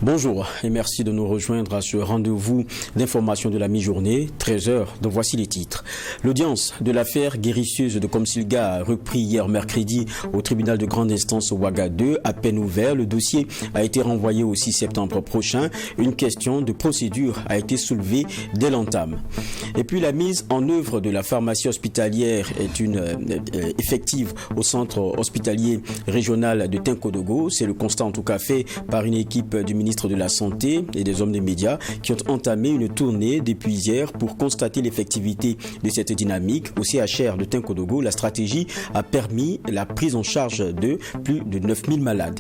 Bonjour et merci de nous rejoindre à ce rendez-vous d'information de la mi-journée, 13h, dont voici les titres. L'audience de l'affaire guérisseuse de Komsilga a repris hier mercredi au tribunal de grande instance Ouaga 2, à peine ouvert. Le dossier a été renvoyé au 6 septembre prochain. Une question de procédure a été soulevée dès l'entame. Et puis la mise en œuvre de la pharmacie hospitalière est effective au centre hospitalier régional de Tinkodogo. C'est le constat en tout cas fait par une équipe du ministre de la Santé et des hommes des médias qui ont entamé une tournée depuis hier pour constater l'effectivité de cette dynamique. Au CHR de Tinkodogo, la stratégie a permis la prise en charge de plus de 9000 malades.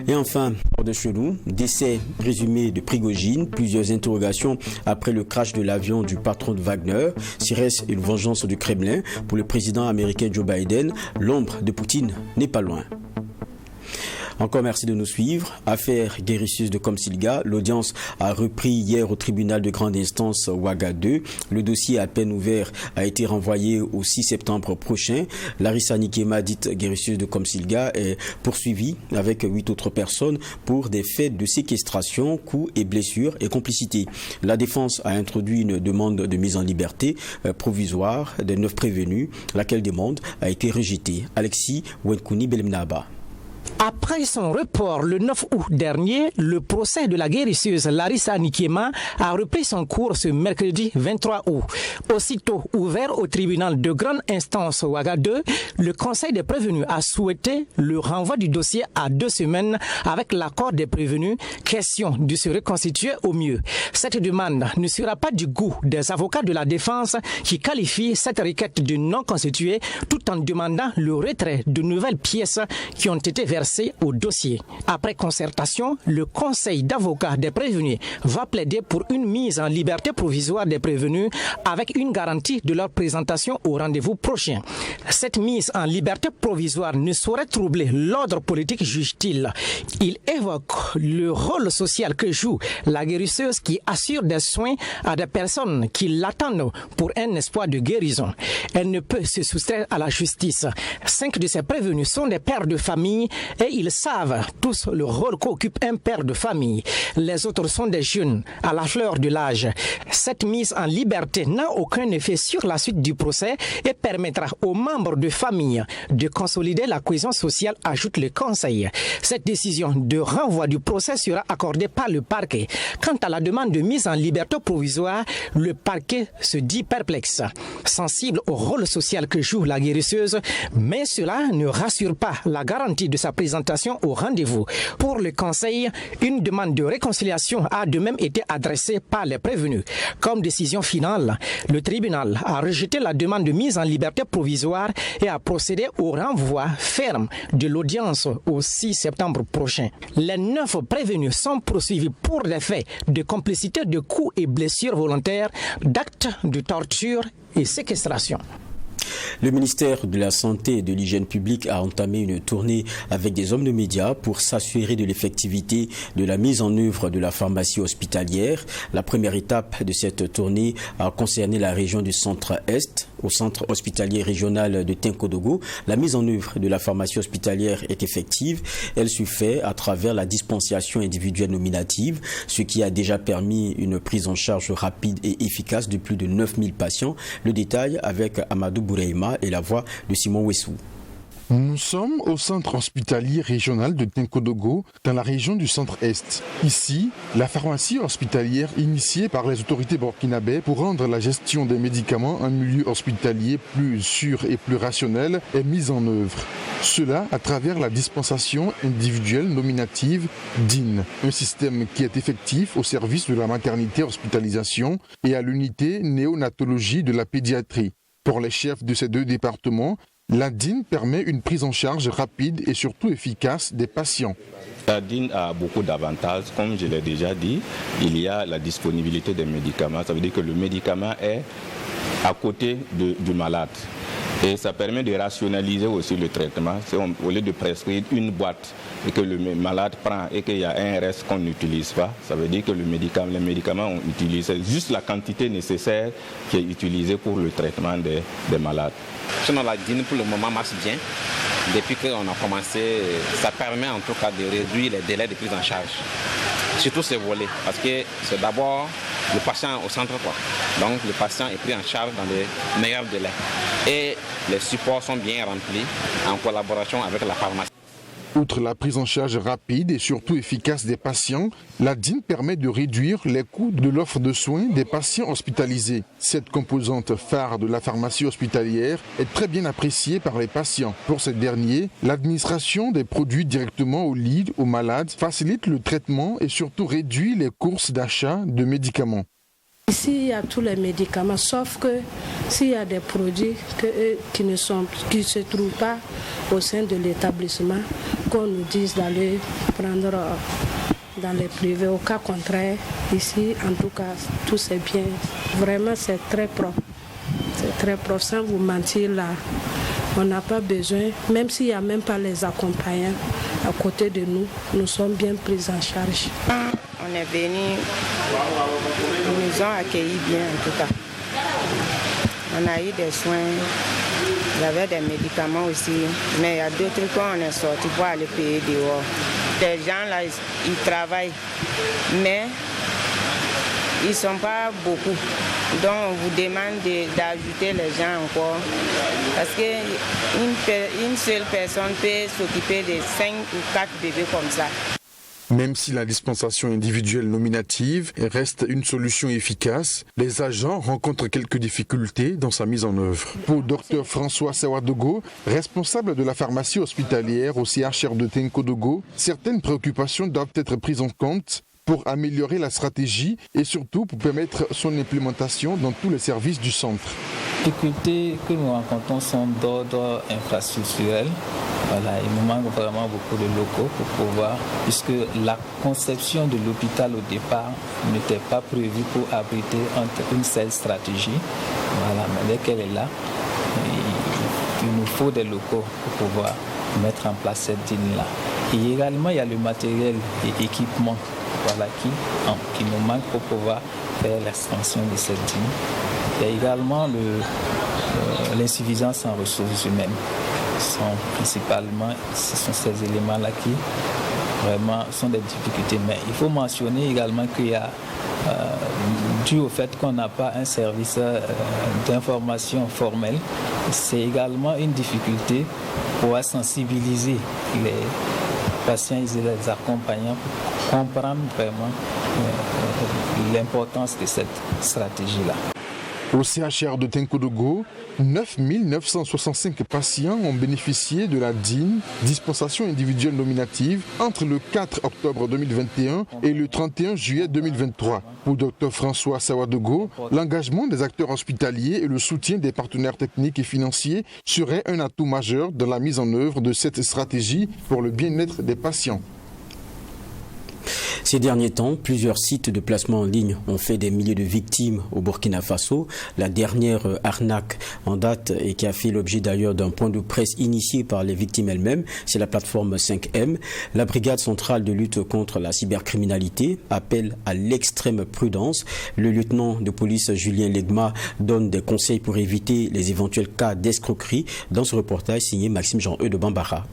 Et enfin, hors de chez nous, décès présumé de Prigojine, plusieurs interrogations après le crash de l'avion du patron de Wagner. Serait-ce une vengeance du Kremlin? Pour le président américain Joe Biden, l'ombre de Poutine n'est pas loin. Encore merci de nous suivre. Affaire guérisseuse de Komsilga. L'audience a repris hier au tribunal de grande instance Ouaga 2. Le dossier à peine ouvert a été renvoyé au 6 septembre prochain. Larissa Nikema, dite guérisseuse de Komsilga, est poursuivie avec 8 autres personnes pour des faits de séquestration, coups et blessures et complicité. La défense a introduit une demande de mise en liberté provisoire des 9 prévenus, laquelle demande a été rejetée. Alexis Wenkouni Belemnaba. Après son report le 9 août dernier, le procès de la guérisseuse Larissa Nikema a repris son cours ce mercredi 23 août. Aussitôt ouvert au tribunal de grande instance Ouaga 2, le conseil des prévenus a souhaité le renvoi du dossier à 2 semaines avec l'accord des prévenus, question de se reconstituer au mieux. Cette demande ne sera pas du goût des avocats de la défense qui qualifient cette requête de non constituée tout en demandant le retrait de nouvelles pièces qui ont été versées au dossier. Après concertation, le conseil d'avocats des prévenus va plaider pour une mise en liberté provisoire des prévenus avec une garantie de leur présentation au rendez-vous prochain. Cette mise en liberté provisoire ne saurait troubler l'ordre politique, juge-t-il. Il évoque le rôle social que joue la guérisseuse qui assure des soins à des personnes qui l'attendent pour un espoir de guérison. Elle ne peut se soustraire à la justice. 5 de ces prévenus sont des pères de famille et ils savent tous le rôle qu'occupe un père de famille. Les autres sont des jeunes, à la fleur de l'âge. Cette mise en liberté n'a aucun effet sur la suite du procès et permettra aux membres de famille de consolider la cohésion sociale, ajoute le conseil. Cette décision de renvoi du procès sera accordée par le parquet. Quant à la demande de mise en liberté provisoire, le parquet se dit perplexe, sensible au rôle social que joue la guérisseuse, mais cela ne rassure pas la garantie de sa présentation au rendez-vous. Pour le conseil, une demande de réconciliation a de même été adressée par les prévenus. Comme décision finale, le tribunal a rejeté la demande de mise en liberté provisoire et a procédé au renvoi ferme de l'audience au 6 septembre prochain. Les 9 prévenus sont poursuivis pour des faits de complicité de coups et blessures volontaires, d'actes de torture et séquestration. Le ministère de la Santé et de l'Hygiène publique a entamé une tournée avec des hommes de médias pour s'assurer de l'effectivité de la mise en œuvre de la pharmacie hospitalière. La première étape de cette tournée a concerné la région du centre-est. Au centre hospitalier régional de Tinkodogo, la mise en œuvre de la pharmacie hospitalière est effective. Elle se fait à travers la dispensation individuelle nominative, ce qui a déjà permis une prise en charge rapide et efficace de plus de 9000 patients. Le détail avec Amadou Boureima et la voix de Simon Wessou. Nous sommes au centre hospitalier régional de Tinkodogo, dans la région du centre-est. Ici, la pharmacie hospitalière initiée par les autorités burkinabées pour rendre la gestion des médicaments en milieu hospitalier plus sûr et plus rationnel est mise en œuvre. Cela à travers la dispensation individuelle nominative DIN, un système qui est effectif au service de la maternité hospitalisation et à l'unité néonatologie de la pédiatrie. Pour les chefs de ces 2 départements, la DIN permet une prise en charge rapide et surtout efficace des patients. La DIN a beaucoup d'avantages, comme je l'ai déjà dit. Il y a la disponibilité des médicaments, ça veut dire que le médicament est à côté du malade. Et ça permet de rationaliser aussi le traitement. Au lieu de prescrire une boîte et que le malade prend et qu'il y a un reste qu'on n'utilise pas, ça veut dire que les médicaments ont utilisé juste la quantité nécessaire qui est utilisée pour le traitement des malades. Sinon, la DIN pour le moment marche bien. Depuis qu'on a commencé, ça permet en tout cas de réduire les délais de prise en charge. surtout ces volets, parce que c'est d'abord le patient au centre, quoi. Donc le patient est pris en charge dans les meilleurs délais. Et les supports sont bien remplis en collaboration avec la pharmacie. Outre la prise en charge rapide et surtout efficace des patients, la DIN permet de réduire les coûts de l'offre de soins des patients hospitalisés. Cette composante phare de la pharmacie hospitalière est très bien appréciée par les patients. Pour ces derniers, l'administration des produits directement au lit aux malades facilite le traitement et surtout réduit les courses d'achat de médicaments. Ici, il y a tous les médicaments, sauf que s'il y a des produits qui ne se trouvent pas au sein de l'établissement, qu'on nous dise d'aller prendre dans les privés. Au cas contraire, ici, en tout cas, tout c'est bien. Vraiment, c'est très propre. C'est très propre. Sans vous mentir, là, on n'a pas besoin, même s'il n'y a même pas les accompagnants à côté de nous, nous sommes bien pris en charge. On est venu, ils nous ont accueillis bien en tout cas. On a eu des soins, il y avait des médicaments aussi, mais il y a d'autres qu'on est sorti pour aller payer dehors. Les gens là, ils travaillent, mais ils ne sont pas beaucoup. Donc on vous demande d'ajouter les gens encore, parce qu'une seule personne peut s'occuper de 5 ou 4 bébés comme ça. Même si la dispensation individuelle nominative reste une solution efficace, les agents rencontrent quelques difficultés dans sa mise en œuvre. Pour Dr François Sawadogo, responsable de la pharmacie hospitalière au CHR de Tenkodogo, certaines préoccupations doivent être prises en compte pour améliorer la stratégie et surtout pour permettre son implémentation dans tous les services du centre. Les difficultés que nous rencontrons sont d'ordre infrastructurel. Voilà, il nous manque vraiment beaucoup de locaux pour pouvoir, puisque la conception de l'hôpital au départ n'était pas prévue pour abriter une seule stratégie. Voilà, mais dès qu'elle est là, il nous faut des locaux pour pouvoir mettre en place cette DIN-là. Et également, il y a le matériel et équipement, voilà, qui nous manque pour pouvoir faire l'extension de cette DIN. Il y a également l'insuffisance en ressources humaines. Ce sont ces éléments-là qui vraiment sont des difficultés. Mais il faut mentionner également qu'il y a, dû au fait qu'on n'a pas un service d'information formel, c'est également une difficulté pour sensibiliser les patients et les accompagnants pour comprendre vraiment l'importance de cette stratégie-là. Au CHR de Tenkodogo, 9 965 patients ont bénéficié de la DIN, dispensation individuelle nominative, entre le 4 octobre 2021 et le 31 juillet 2023. Pour Dr François Sawadogo, l'engagement des acteurs hospitaliers et le soutien des partenaires techniques et financiers seraient un atout majeur dans la mise en œuvre de cette stratégie pour le bien-être des patients. Ces derniers temps, plusieurs sites de placement en ligne ont fait des milliers de victimes au Burkina Faso. La dernière arnaque en date et qui a fait l'objet d'ailleurs d'un point de presse initié par les victimes elles-mêmes, c'est la plateforme 5M. La brigade centrale de lutte contre la cybercriminalité appelle à l'extrême prudence. Le lieutenant de police Julien Legma donne des conseils pour éviter les éventuels cas d'escroquerie dans ce reportage signé Maxime Jean-E de Bambara.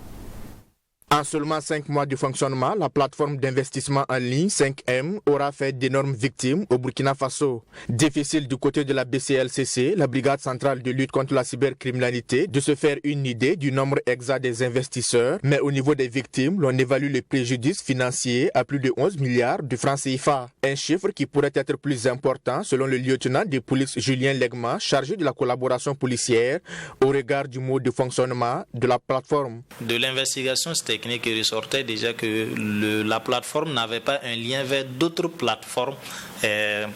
En seulement 5 mois de fonctionnement, la plateforme d'investissement en ligne 5M aura fait d'énormes victimes au Burkina Faso. Difficile du côté de la BCLCC, la brigade centrale de lutte contre la cybercriminalité, de se faire une idée du nombre exact des investisseurs, mais au niveau des victimes, l'on évalue le préjudice financier à plus de 11 milliards de francs CFA. Un chiffre qui pourrait être plus important selon le lieutenant de police Julien Legma, chargé de la collaboration policière, au regard du mode de fonctionnement de la plateforme. De l'investigation technique, il ressortait déjà que la plateforme n'avait pas un lien vers d'autres plateformes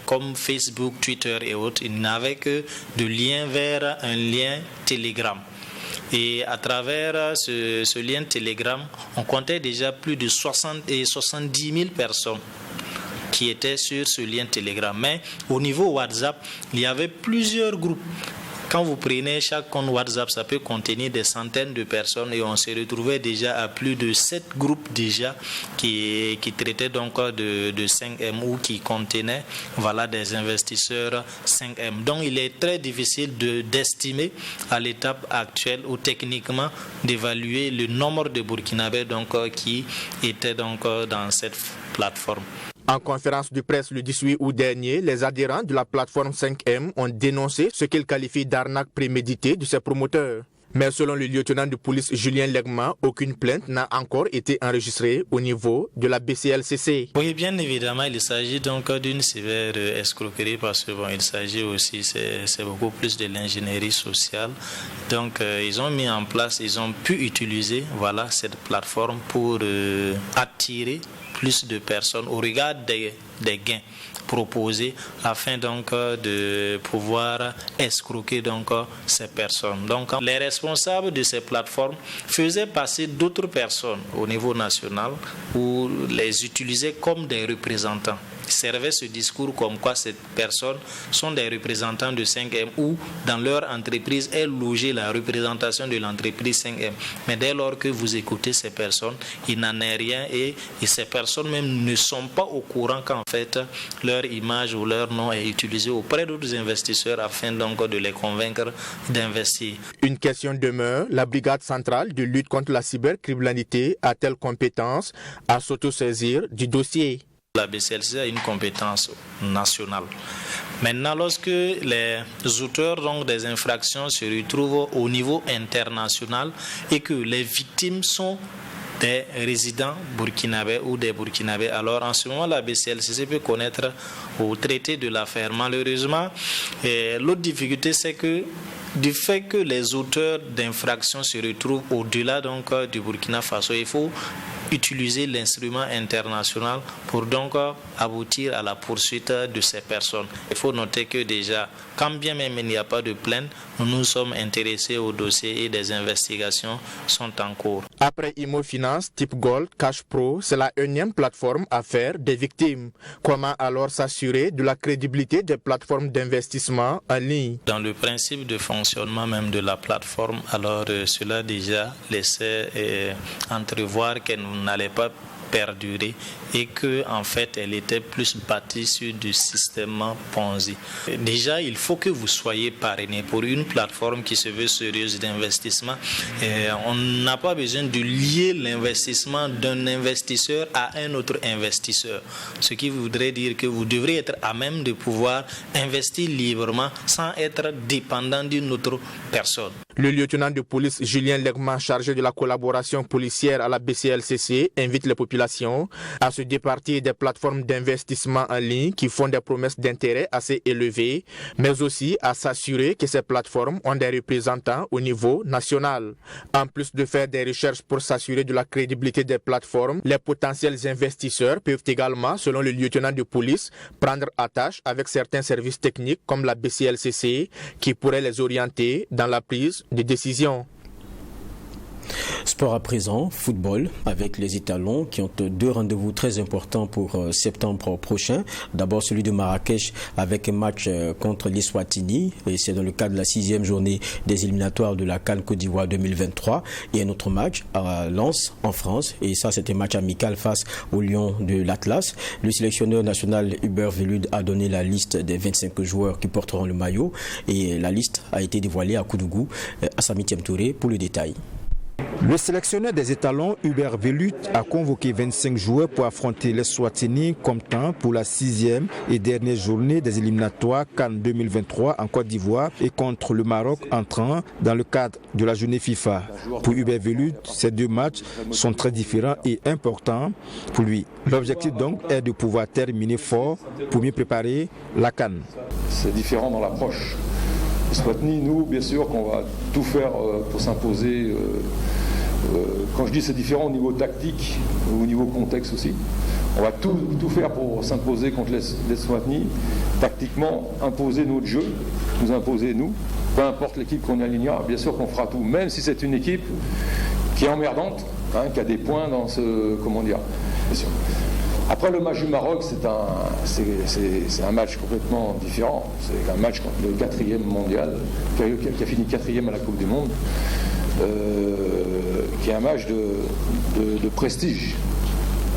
comme Facebook, Twitter et autres. Il n'avait que de lien vers un lien Telegram. Et à travers ce lien Telegram, on comptait déjà plus de 70 000 personnes qui étaient sur ce lien Telegram. Mais au niveau WhatsApp, il y avait plusieurs groupes. Quand vous prenez chaque compte WhatsApp, ça peut contenir des centaines de personnes et on se retrouvait déjà à plus de 7 groupes déjà qui traitaient donc de 5M ou qui contenaient des investisseurs 5M. Donc il est très difficile d'estimer à l'étape actuelle ou techniquement d'évaluer le nombre de Burkinabés qui étaient dans cette plateforme. En conférence de presse le 18 août dernier, les adhérents de la plateforme 5M ont dénoncé ce qu'ils qualifient d'arnaque préméditée de ses promoteurs. Mais selon le lieutenant de police Julien Legma, aucune plainte n'a encore été enregistrée au niveau de la BCLCC. Oui, bien évidemment, il s'agit donc d'une sévère escroquerie parce que il s'agit aussi, c'est beaucoup plus de l'ingénierie sociale. Donc, ils ont mis en place, ils ont pu utiliser cette plateforme pour attirer plus de personnes au regard des gains proposés afin donc de pouvoir escroquer donc ces personnes. Donc les responsables de ces plateformes faisaient passer d'autres personnes au niveau national ou les utilisaient comme des représentants. Servait ce discours comme quoi ces personnes sont des représentants de 5M ou dans leur entreprise est logée la représentation de l'entreprise 5M. Mais dès lors que vous écoutez ces personnes, il n'en est rien et ces personnes même ne sont pas au courant qu'en fait leur image ou leur nom est utilisé auprès d'autres investisseurs afin donc de les convaincre d'investir. Une question demeure, la brigade centrale de lutte contre la cybercriminalité a-t-elle compétence à s'autosaisir du dossier? La BCLC a une compétence nationale. Maintenant, lorsque les auteurs donc, des infractions se retrouvent au niveau international et que les victimes sont des résidents burkinabés ou des burkinabés, alors en ce moment, la BCLCC peut connaître au traité de l'affaire. Malheureusement, l'autre difficulté, c'est que du fait que les auteurs d'infractions se retrouvent au-delà donc, du Burkina Faso, il faut utiliser l'instrument international pour donc aboutir à la poursuite de ces personnes. Il faut noter que déjà, quand bien même il n'y a pas de plainte, nous sommes intéressés au dossier et des investigations sont en cours. Après Imo Finance, Type Gold, Cash Pro, c'est la énième plateforme à faire des victimes. Comment alors s'assurer de la crédibilité des plateformes d'investissement en ligne? Dans le principe de fonctionnement même de la plateforme, alors cela déjà laissait entrevoir qu'elle n'allait pas perdurer et que en fait elle était plus bâtie sur du système Ponzi. Déjà, il faut que vous soyez parrainé pour une plateforme qui se veut sérieuse d'investissement. On n'a pas besoin de lier l'investissement d'un investisseur à un autre investisseur, ce qui voudrait dire que vous devrez être à même de pouvoir investir librement sans être dépendant d'une autre personne. Le lieutenant de police Julien Legman, chargé de la collaboration policière à la BCLCC, invite les populations à se départir des plateformes d'investissement en ligne qui font des promesses d'intérêt assez élevées, mais aussi à s'assurer que ces plateformes ont des représentants au niveau national. En plus de faire des recherches pour s'assurer de la crédibilité des plateformes, les potentiels investisseurs peuvent également, selon le lieutenant de police, prendre attache avec certains services techniques comme la BCLCC qui pourraient les orienter dans la prise de décision. Sport à présent, football, avec les étalons qui ont deux rendez-vous très importants pour septembre prochain. D'abord celui de Marrakech avec un match contre l'Eswatini, et c'est dans le cadre de la 6e journée des éliminatoires de la CAN Côte d'Ivoire 2023. Et un autre match à Lens en France, et ça c'était un match amical face aux Lions de l'Atlas. Le sélectionneur national Hubert Velud a donné la liste des 25 joueurs qui porteront le maillot, et la liste a été dévoilée à Koudougou. Assami Touré pour le détail. Le sélectionneur des étalons, Hubert Velud, a convoqué 25 joueurs pour affronter les Eswatini comme temps pour la 6e et dernière journée des éliminatoires CAN 2023 en Côte d'Ivoire et contre le Maroc entrant dans le cadre de la journée FIFA. Pour Hubert Velud, ces deux matchs sont très différents et importants pour lui. L'objectif donc est de pouvoir terminer fort pour mieux préparer la CAN. C'est différent dans l'approche. Eswatini, nous, bien sûr qu'on va tout faire pour s'imposer. Quand je dis c'est différent au niveau tactique, au niveau contexte aussi, on va tout faire pour s'imposer contre les Eswatini. Tactiquement, imposer notre jeu, nous imposer nous, peu importe l'équipe qu'on alignera, bien sûr qu'on fera tout, même si c'est une équipe qui est emmerdante, qui a des points dans ce, comment dire. Après le match du Maroc, c'est un match complètement différent. C'est un match contre le 4e mondial, qui a fini 4e à la Coupe du Monde, qui est un match de prestige.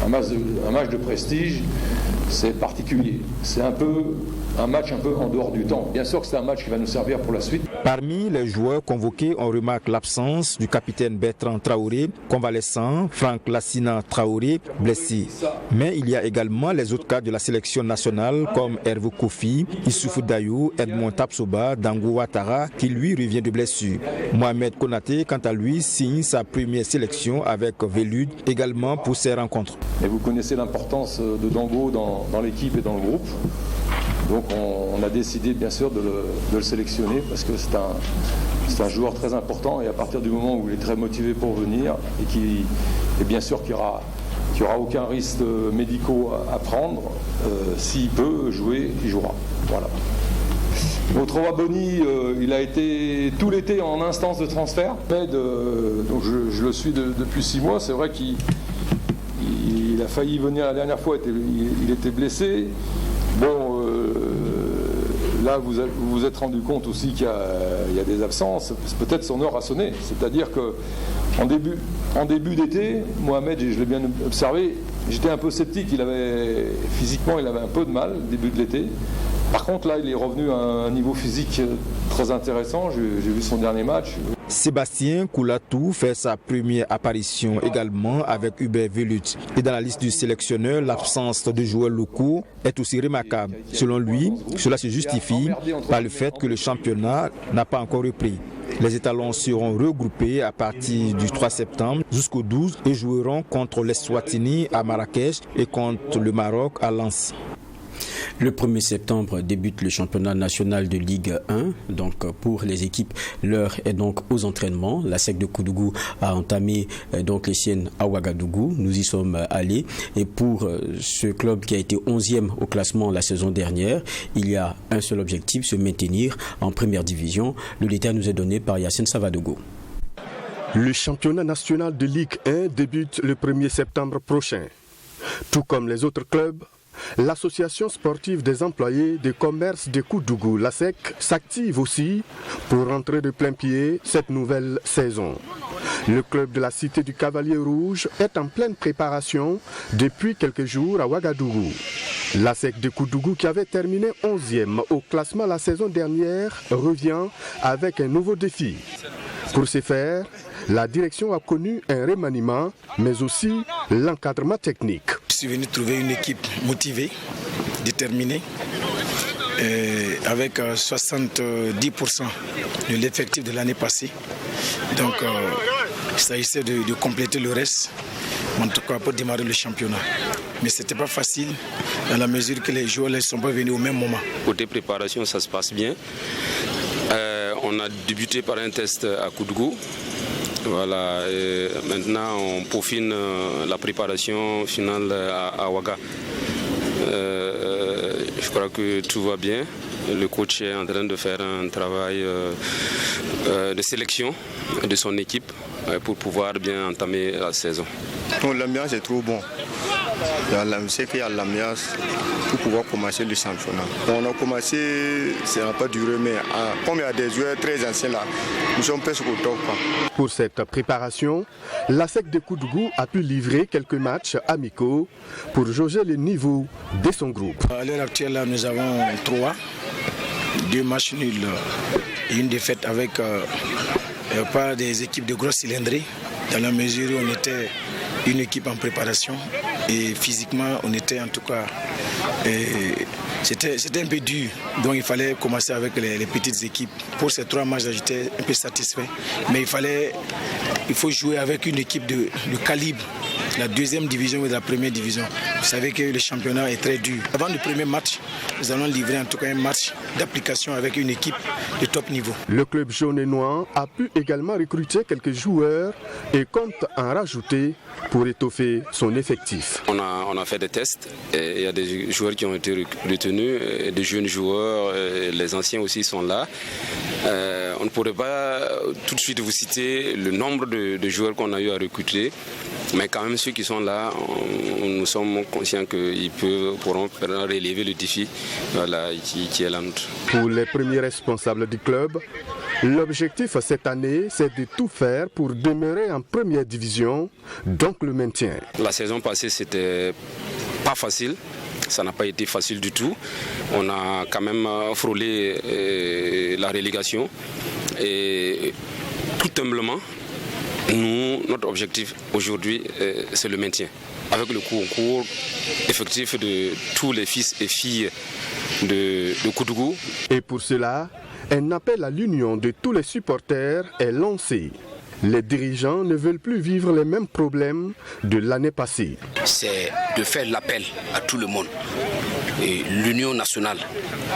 un match de prestige, c'est particulier. C'est un match un peu en dehors du temps. Bien sûr que c'est un match qui va nous servir pour la suite. Parmi les joueurs convoqués, on remarque l'absence du capitaine Bertrand Traoré, convalescent, Franck Lassina Traoré, blessé. Mais il y a également les autres cadres de la sélection nationale comme Hervé Kofi, Issoufou Dayou, Edmond Tapsoba, Dango Ouattara, qui lui revient de blessure. Mohamed Konaté, quant à lui, signe sa première sélection avec Vélud, également pour ces rencontres. Et vous connaissez l'importance de Dango dans l'équipe et dans le groupe. Donc on a décidé bien sûr de le sélectionner parce que c'est un joueur très important et à partir du moment où il est très motivé pour venir et bien sûr qu'il n'y aura aucun risque médicaux à prendre, s'il peut jouer, il jouera. Voilà. Notre Waboni, il a été tout l'été en instance de transfert. Donc je le suis depuis 6 mois. C'est vrai qu'il a failli venir la dernière fois, il était blessé. Bon, là vous vous êtes rendu compte aussi qu'il y a des absences. Peut-être son heure a sonné. C'est-à-dire qu'en début d'été, Mohamed, je l'ai bien observé, j'étais un peu sceptique. Physiquement, il avait un peu de mal début de l'été. Par contre, là, il est revenu à un niveau physique très intéressant. J'ai vu son dernier match. Sébastien Koulatou fait sa première apparition également avec Hubert Vellut. Et dans la liste du sélectionneur, l'absence de joueurs locaux est aussi remarquable. Selon lui, cela se justifie par le fait que le championnat n'a pas encore repris. Les étalons seront regroupés à partir du 3 septembre jusqu'au 12 et joueront contre l'Eswatini à Marrakech et contre le Maroc à Lens. Le 1er septembre débute le championnat national de Ligue 1. Donc pour les équipes, l'heure est donc aux entraînements. La SEC de Koudougou a entamé donc les siennes à Ouagadougou. Nous y sommes allés. Et pour ce club qui a été 11e au classement la saison dernière, il y a un seul objectif, se maintenir en première division. Le détail nous est donné par Yacine Savadogo. Le championnat national de Ligue 1 débute le 1er septembre prochain. Tout comme les autres clubs, l'association sportive des employés des commerces de Koudougou, la SEC, s'active aussi pour rentrer de plein pied cette nouvelle saison. Le club de la Cité du Cavalier Rouge est en pleine préparation depuis quelques jours à Ouagadougou. La SEC de Koudougou, qui avait terminé 11e au classement la saison dernière, revient avec un nouveau défi. Pour ce faire, la direction a connu un remaniement, mais aussi l'encadrement technique. Je suis venu trouver une équipe motivée, déterminée, avec 70% de l'effectif de l'année passée. Donc, il s'agissait de compléter le reste, en tout cas pour démarrer le championnat. Mais ce n'était pas facile, dans la mesure que les joueurs ne sont pas venus au même moment. Côté préparation, ça se passe bien. On a débuté par un test à Koudougou. Voilà, et maintenant on peaufine la préparation finale à Ouaga. Je crois que tout va bien. Le coach est en train de faire un travail de sélection de son équipe pour pouvoir bien entamer la saison. L'ambiance est trop bonne. Je sais qu'il y a l'ambiance pour pouvoir commencer le championnat. On a commencé, ça n'a pas duré, mais comme il y a des joueurs très anciens là, nous sommes presque au top. Pour cette préparation, la SEC de Koudougou a pu livrer quelques matchs amicaux pour jauger le niveau de son groupe. À l'heure actuelle, nous avons 2 matchs nuls et une défaite avec pas des équipes de grosse cylindrée, dans la mesure où on était une équipe en préparation et physiquement on était en tout cas, c'était un peu dur, donc il fallait commencer avec les petites équipes. Pour ces 3 matchs, j'étais un peu satisfait, mais il faut jouer avec une équipe de calibre, la 2e division ou de la 1re division. Vous savez que le championnat est très dur. Avant le premier match, nous allons livrer en tout cas un match d'application avec une équipe de top niveau. Le club jaune et noir a pu également recruter quelques joueurs et compte en rajouter pour étoffer son effectif. On a fait des tests et il y a des joueurs qui ont été retenus, des jeunes joueurs, les anciens aussi sont là. On ne pourrait pas tout de suite vous citer le nombre de joueurs qu'on a eu à recruter, Mais quand même, ceux qui sont là, nous sommes conscients qu'ils pourront relever le défi qui est là. Pour les premiers responsables du club, l'objectif cette année, c'est de tout faire pour demeurer en première division, donc le maintien. La saison passée, c'était pas facile. Ça n'a pas été facile du tout. On a quand même frôlé la relégation. Et tout humblement, notre objectif aujourd'hui, c'est le maintien. Avec le concours effectif de tous les fils et filles de Koudougou. Et pour cela, un appel à l'union de tous les supporters est lancé. Les dirigeants ne veulent plus vivre les mêmes problèmes de l'année passée. C'est de faire l'appel à tout le monde. Et l'union nationale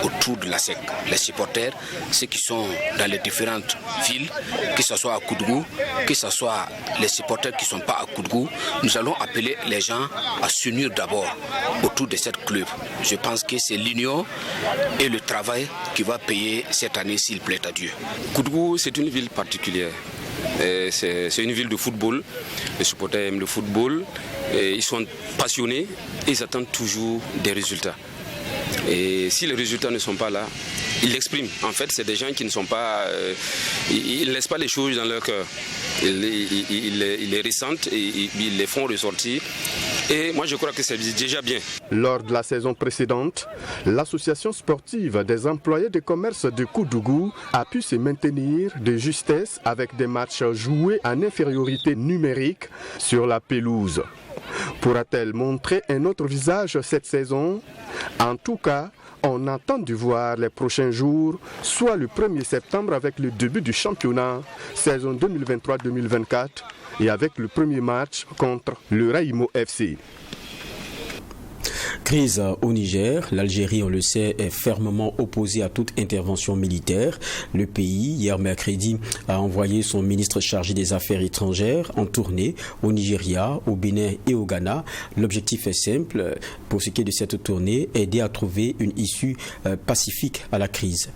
autour de la SEC, les supporters, ceux qui sont dans les différentes villes, que ce soit à Koudougou, que ce soit les supporters qui ne sont pas à Koudougou, nous allons appeler les gens à s'unir d'abord autour de cette club. Je pense que c'est l'union et le travail qui va payer cette année s'il plaît à Dieu. Koudougou, c'est une ville particulière. C'est une ville de football. Les supporters aiment le football. Et ils sont passionnés et ils attendent toujours des résultats. Et si les résultats ne sont pas là, ils l'expriment. En fait, c'est des gens qui ne sont pas... ils ne laissent pas les choses dans leur cœur. Ils les ressentent et ils les font ressortir. Et moi, je crois que c'est déjà bien. Lors de la saison précédente, l'association sportive des employés de commerce de Koudougou a pu se maintenir de justesse avec des matchs joués en infériorité numérique sur la pelouse. Pourra-t-elle montrer un autre visage cette saison? En tout cas, on attend de voir les prochains jours, soit le 1er septembre avec le début du championnat, saison 2023-2024, et avec le premier match contre le Raïmo FC. Crise au Niger. L'Algérie, on le sait, est fermement opposée à toute intervention militaire. Le pays, hier mercredi, a envoyé son ministre chargé des Affaires étrangères en tournée au Nigeria, au Bénin et au Ghana. L'objectif est simple, pour ce qui est de cette tournée, aider à trouver une issue pacifique à la crise.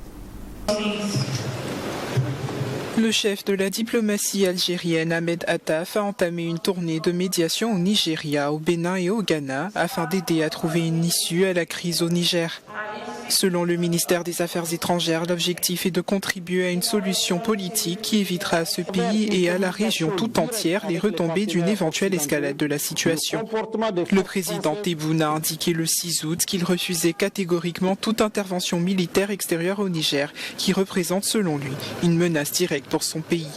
Le chef de la diplomatie algérienne, Ahmed Attaf, a entamé une tournée de médiation au Nigeria, au Bénin et au Ghana afin d'aider à trouver une issue à la crise au Niger. Selon le ministère des Affaires étrangères, l'objectif est de contribuer à une solution politique qui évitera à ce pays et à la région tout entière les retombées d'une éventuelle escalade de la situation. Le président Tebboune a indiqué le 6 août qu'il refusait catégoriquement toute intervention militaire extérieure au Niger, qui représente selon lui une menace directe pour son pays.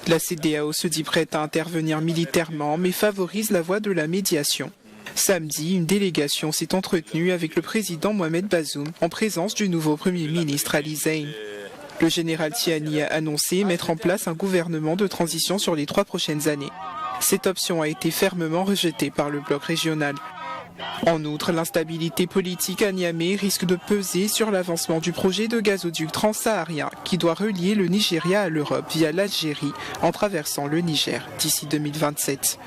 La CEDEAO se dit prête à intervenir militairement, mais favorise la voie de la médiation. Samedi, une délégation s'est entretenue avec le président Mohamed Bazoum en présence du nouveau Premier ministre Ali Zein. Le général Tiani a annoncé mettre en place un gouvernement de transition sur les 3 prochaines années. Cette option a été fermement rejetée par le bloc régional. En outre, l'instabilité politique à Niamey risque de peser sur l'avancement du projet de gazoduc transsaharien qui doit relier le Nigeria à l'Europe via l'Algérie en traversant le Niger d'ici 2027.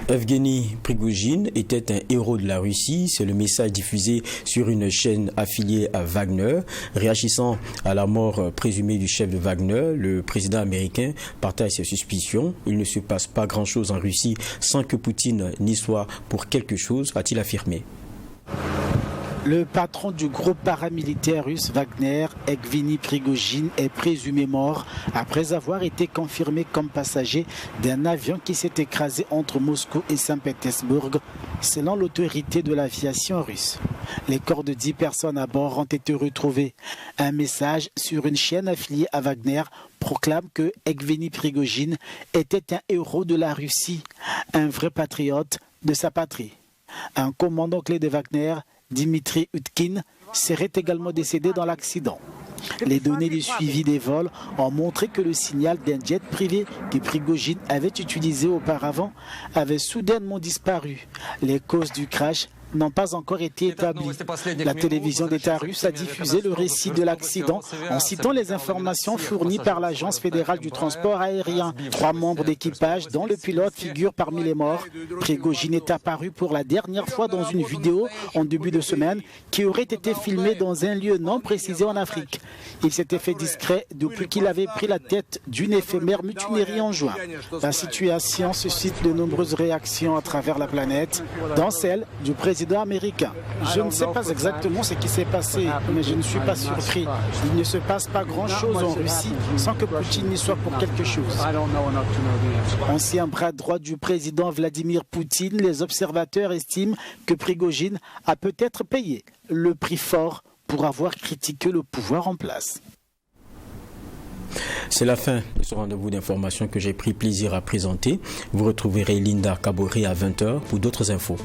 Evgeny Prigojine était un héros de la Russie, c'est le message diffusé sur une chaîne affiliée à Wagner. Réagissant à la mort présumée du chef de Wagner, le président américain partage ses suspicions. Il ne se passe pas grand-chose en Russie sans que Poutine n'y soit pour quelque chose, a-t-il affirmé. Le patron du groupe paramilitaire russe Wagner, Evgeny Prigojine, est présumé mort après avoir été confirmé comme passager d'un avion qui s'est écrasé entre Moscou et Saint-Pétersbourg, selon l'autorité de l'aviation russe. Les corps de 10 personnes à bord ont été retrouvés. Un message sur une chaîne affiliée à Wagner proclame que Evgeny Prigojine était un héros de la Russie, un vrai patriote de sa patrie. Un commandant clé de Wagner, Dimitri Utkin, serait également décédé dans l'accident. Les données du suivi des vols ont montré que le signal d'un jet privé que Prigojine avait utilisé auparavant avait soudainement disparu. Les causes du crash n'ont pas encore été établis. La télévision d'État russe a diffusé le récit de l'accident en citant les informations fournies par l'Agence fédérale du transport aérien. 3 membres d'équipage, dont le pilote, figurent parmi les morts. Prigojine est apparu pour la dernière fois dans une vidéo en début de semaine qui aurait été filmée dans un lieu non précisé en Afrique. Il s'était fait discret depuis qu'il avait pris la tête d'une éphémère mutinerie en juin. La situation suscite de nombreuses réactions à travers la planète, dont celle du président américain. Je ne sais pas exactement ce qui s'est passé, mais je ne suis pas surpris. Il ne se passe pas grand-chose en Russie sans que Poutine n'y soit pour quelque chose. Ancien bras droit du président Vladimir Poutine, les observateurs estiment que Prigojine a peut-être payé le prix fort pour avoir critiqué le pouvoir en place. C'est la fin de ce rendez-vous d'information que j'ai pris plaisir à présenter. Vous retrouverez Linda Kaboré à 20h pour d'autres infos.